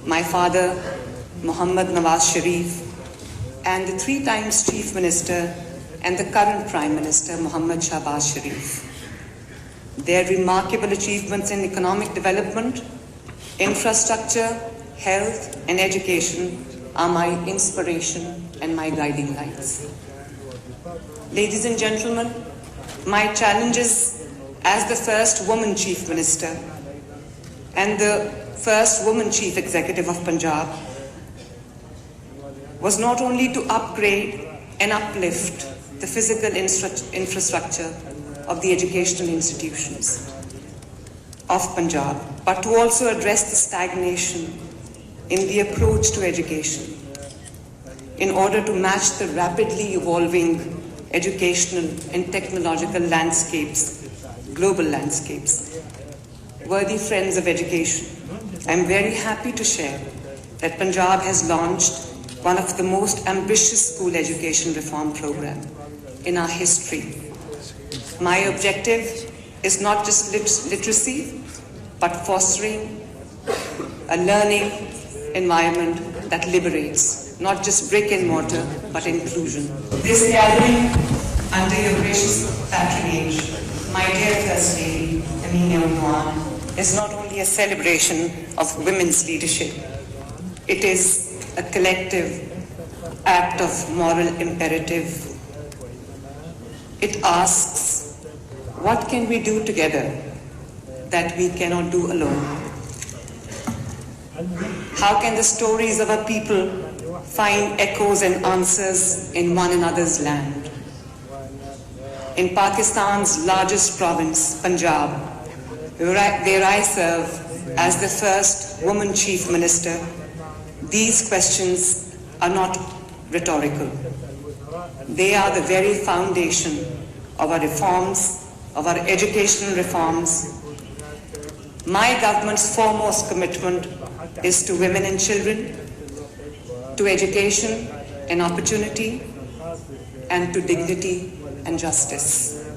my father, Muhammad Nawaz Sharif, and the 3 times Chief Minister and the current Prime Minister, Muhammad Shahbaz Sharif. Their remarkable achievements in economic development, infrastructure, health, and education are my inspiration and my guiding lights. Ladies and gentlemen, my challenges as the first woman Chief Minister and the first woman Chief Executive of Punjab was not only to upgrade and uplift the physical infrastructure of the educational institutions of Punjab, but to also address the stagnation in the approach to education in order to match the rapidly evolving educational and technological landscapes, global landscapes. Worthy friends of education, I'm very happy to share that Punjab has launched one of the most ambitious school education reform program in our history. My objective is not just literacy, but fostering a learning environment that liberates, not just brick and mortar, but inclusion. This gathering, under your gracious patronage, my dear First Lady, Amina Unwan, is not only a celebration of women's leadership, it is a collective act of moral imperative. It asks, what can we do together that we cannot do alone? How can the stories of our people find echoes and answers in one another's land? In Pakistan's largest province, Punjab, where I serve as the first woman Chief Minister, these questions are not rhetorical. They are the very foundation of our reforms, of our educational reforms. My government's foremost commitment is to women and children, to education and opportunity, and to dignity and justice.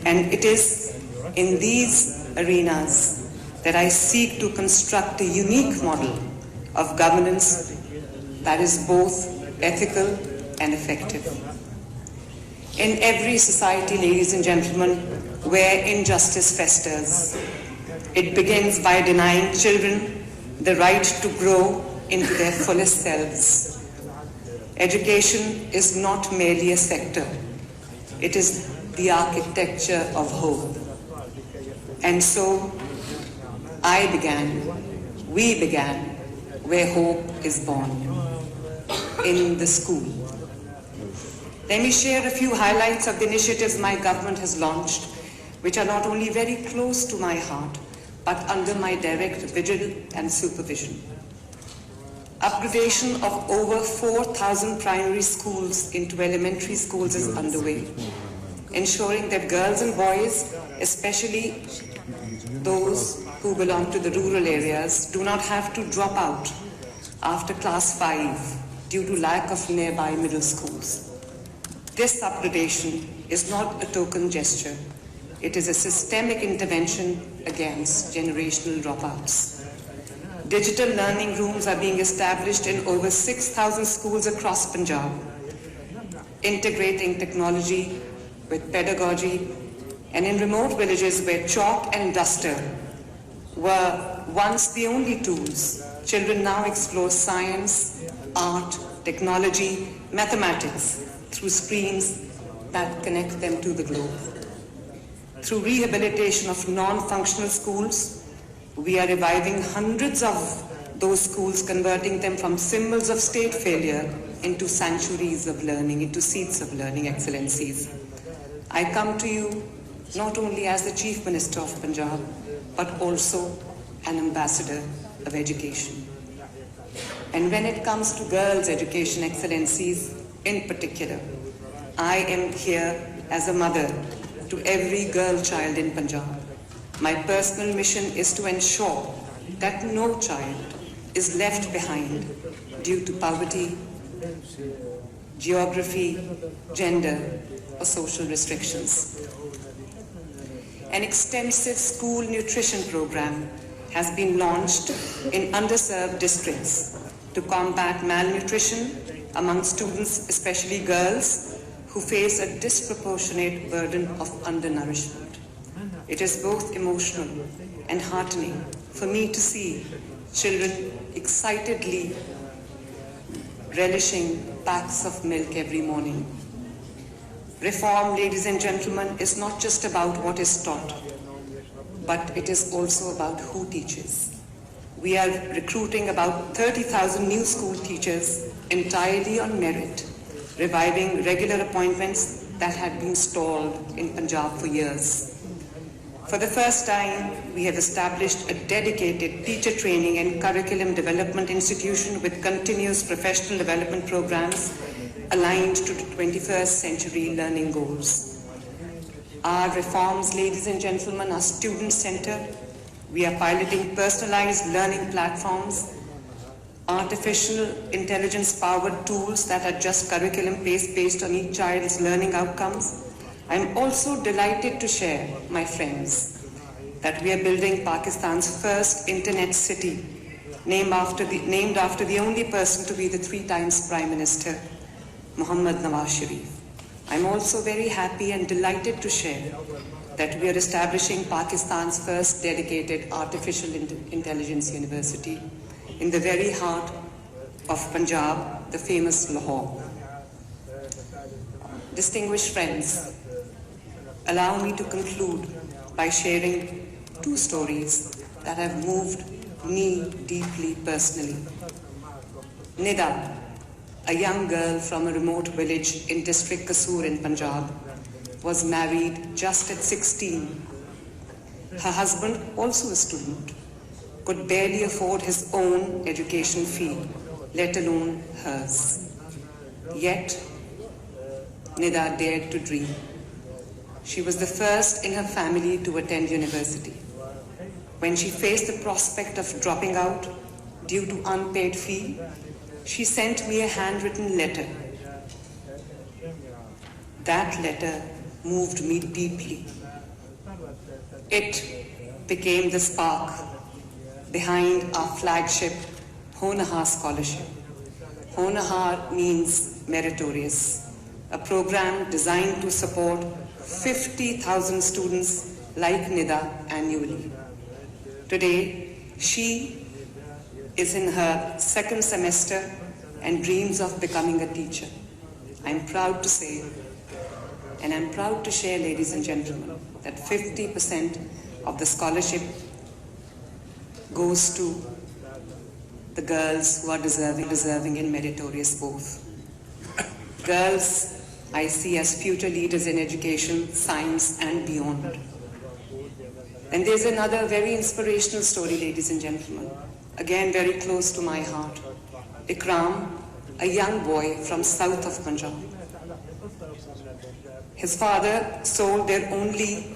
And it is in these arenas that I seek to construct a unique model of governance that is both ethical and effective. In every society, ladies and gentlemen, where injustice festers, it begins by denying children the right to grow into their fullest selves. Education is not merely a sector, it is the architecture of hope. And so we began where hope is born, in the school. Let me share a few highlights of the initiatives my government has launched, which are not only very close to my heart, but under my direct vigil and supervision. Upgradation of over 4,000 primary schools into elementary schools is underway, ensuring that girls and boys, especially those who belong to the rural areas, do not have to drop out after class 5 due to lack of nearby middle schools. This upgradation is not a token gesture. It is a systemic intervention against generational dropouts. Digital learning rooms are being established in over 6,000 schools across Punjab, integrating technology with pedagogy, and in remote villages where chalk and duster were once the only tools, children now explore science, art, technology, mathematics through screens that connect them to the globe. Through rehabilitation of non-functional schools, we are reviving hundreds of those schools, converting them from symbols of state failure into sanctuaries of learning, into seats of learning excellencies. I come to you not only as the Chief Minister of Punjab, but also an ambassador of education. And when it comes to girls' education excellencies in particular, I am here as a mother to every girl child in Punjab. My personal mission is to ensure that no child is left behind due to poverty, geography, gender, or social restrictions. An extensive school nutrition program has been launched in underserved districts to combat malnutrition among students, especially girls, who face a disproportionate burden of undernourishment. It is both emotional and heartening for me to see children excitedly relishing packs of milk every morning. Reform, ladies and gentlemen, is not just about what is taught, but it is also about who teaches. We are recruiting about 30,000 new school teachers entirely on merit, reviving regular appointments that had been stalled in Punjab for years. For the first time, we have established a dedicated teacher training and curriculum development institution with continuous professional development programs aligned to the 21st century learning goals. Our reforms, ladies and gentlemen, are student-centered. We are piloting personalized learning platforms, artificial intelligence-powered tools that adjust curriculum based on each child's learning outcomes. I am also delighted to share, my friends, that we are building Pakistan's first internet city, named after the only person to be the 3 times Prime Minister, Muhammad Nawaz Sharif. I am also very happy and delighted to share that we are establishing Pakistan's first dedicated artificial intelligence university in the very heart of Punjab, the famous Lahore. Distinguished friends, allow me to conclude by sharing 2 stories that have moved me deeply personally. Nida, a young girl from a remote village in district Kasur in Punjab, was married just at 16. Her husband, also a student, could barely afford his own education fee, let alone hers. Yet, Nida dared to dream. She was the first in her family to attend university. When she faced the prospect of dropping out due to unpaid fee, she sent me a handwritten letter. That letter moved me deeply. It became the spark behind our flagship Honahar Scholarship. Honahar means meritorious, a program designed to support 50,000 students like Nida annually. Today, she is in her 2nd semester and dreams of becoming a teacher. I'm proud to say, and I'm proud to share, ladies and gentlemen, that 50% of the scholarship goes to the girls who are deserving and meritorious both. Girls I see as future leaders in education, science, and beyond. And there's another very inspirational story, ladies and gentlemen, again very close to my heart. Ikram, a young boy from south of Punjab. His father sold their only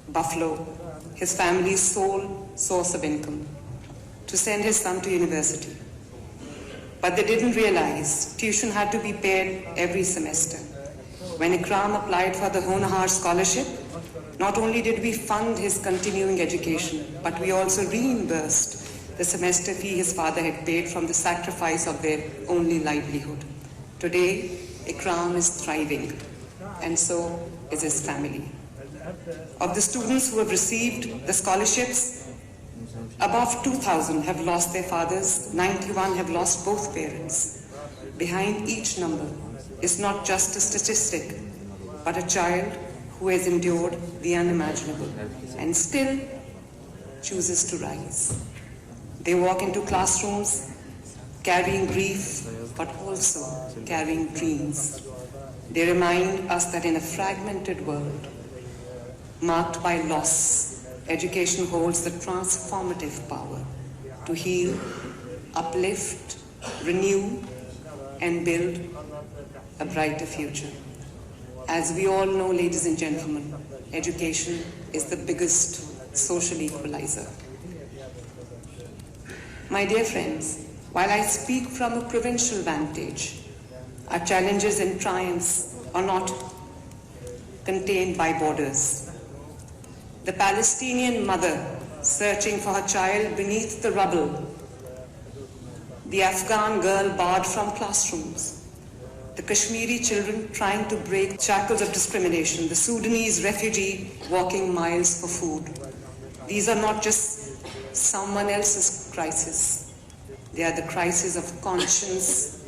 buffalo, his family's sole source of income, to send his son to university. But they didn't realize tuition had to be paid every semester. When Ikram applied for the Honahar Scholarship, not only did we fund his continuing education, but we also reimbursed the semester fee his father had paid from the sacrifice of their only livelihood. Today, Ikram is thriving, and so is his family. Of the students who have received the scholarships, above 2,000 have lost their fathers, 91 have lost both parents. Behind each number is not just a statistic, but a child who has endured the unimaginable and still chooses to rise. They walk into classrooms carrying grief, but also carrying dreams. They remind us that in a fragmented world marked by loss, education holds the transformative power to heal, uplift, renew, and build a brighter future. As we all know, ladies and gentlemen, education is the biggest social equalizer. My dear friends, while I speak from a provincial vantage, our challenges and triumphs are not contained by borders. The Palestinian mother searching for her child beneath the rubble, the Afghan girl barred from classrooms, the Kashmiri children trying to break shackles of discrimination, the Sudanese refugee walking miles for food. These are not just someone else's crisis. They are the crisis of conscience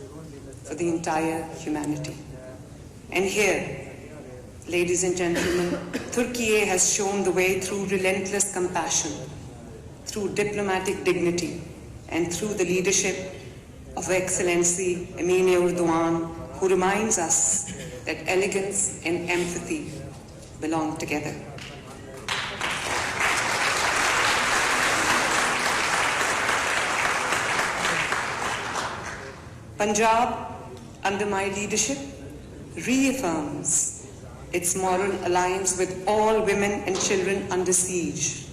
for the entire humanity. And here, ladies and gentlemen, Turkey has shown the way through relentless compassion, through diplomatic dignity, and through the leadership of Excellency Emine Erdogan, who reminds us that elegance and empathy belong together. Punjab, under my leadership, reaffirms its moral alliance with all women and children under siege.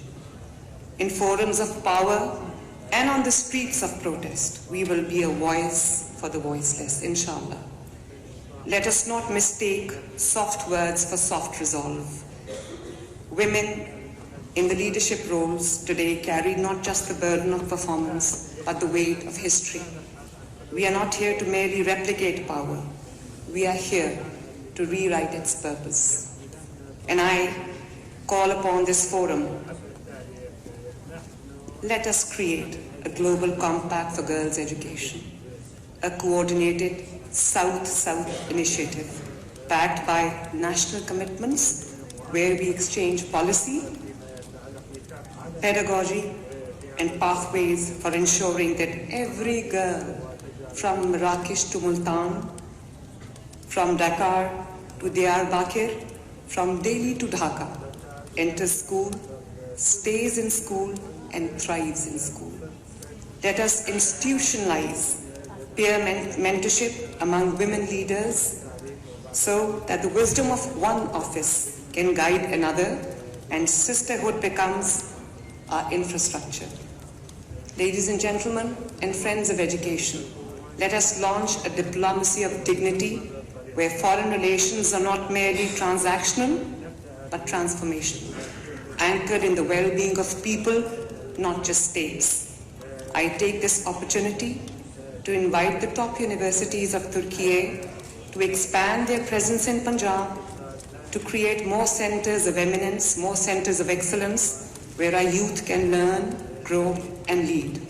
In forums of power and on the streets of protest, we will be a voice for the voiceless, inshallah. Let us not mistake soft words for soft resolve. Women in the leadership roles today carry not just the burden of performance, but the weight of history. We are not here to merely replicate power. We are here to rewrite its purpose. And I call upon this forum, let us create a global compact for girls' education, a coordinated South-South initiative backed by national commitments where we exchange policy, pedagogy, and pathways for ensuring that every girl from Marrakesh to Multan, from Dakar to Diyarbakir, from Delhi to Dhaka, enters school, stays in school, and thrives in school. Let us institutionalize peer mentorship among women leaders so that the wisdom of one office can guide another and sisterhood becomes our infrastructure. Ladies and gentlemen and friends of education, let us launch a diplomacy of dignity where foreign relations are not merely transactional but transformational, anchored in the well-being of people, not just states. I take this opportunity to invite the top universities of Turkey to expand their presence in Punjab, to create more centers of eminence, more centers of excellence, where our youth can learn, grow, and lead.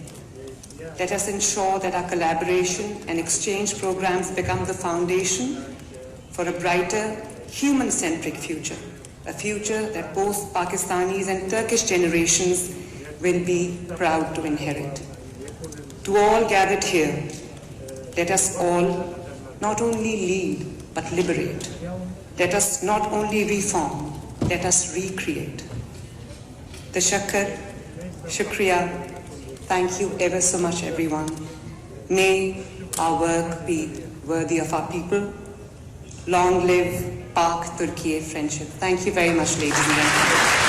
Let us ensure that our collaboration and exchange programs become the foundation for a brighter, human-centric future, a future that both Pakistanis and Turkish generations will be proud to inherit. To all gathered here, let us all not only lead, but liberate. Let us not only reform, let us recreate. Tashakkar, shukriya. Thank you ever so much, everyone. May our work be worthy of our people. Long live Pak Turkey friendship. Thank you very much, ladies and gentlemen.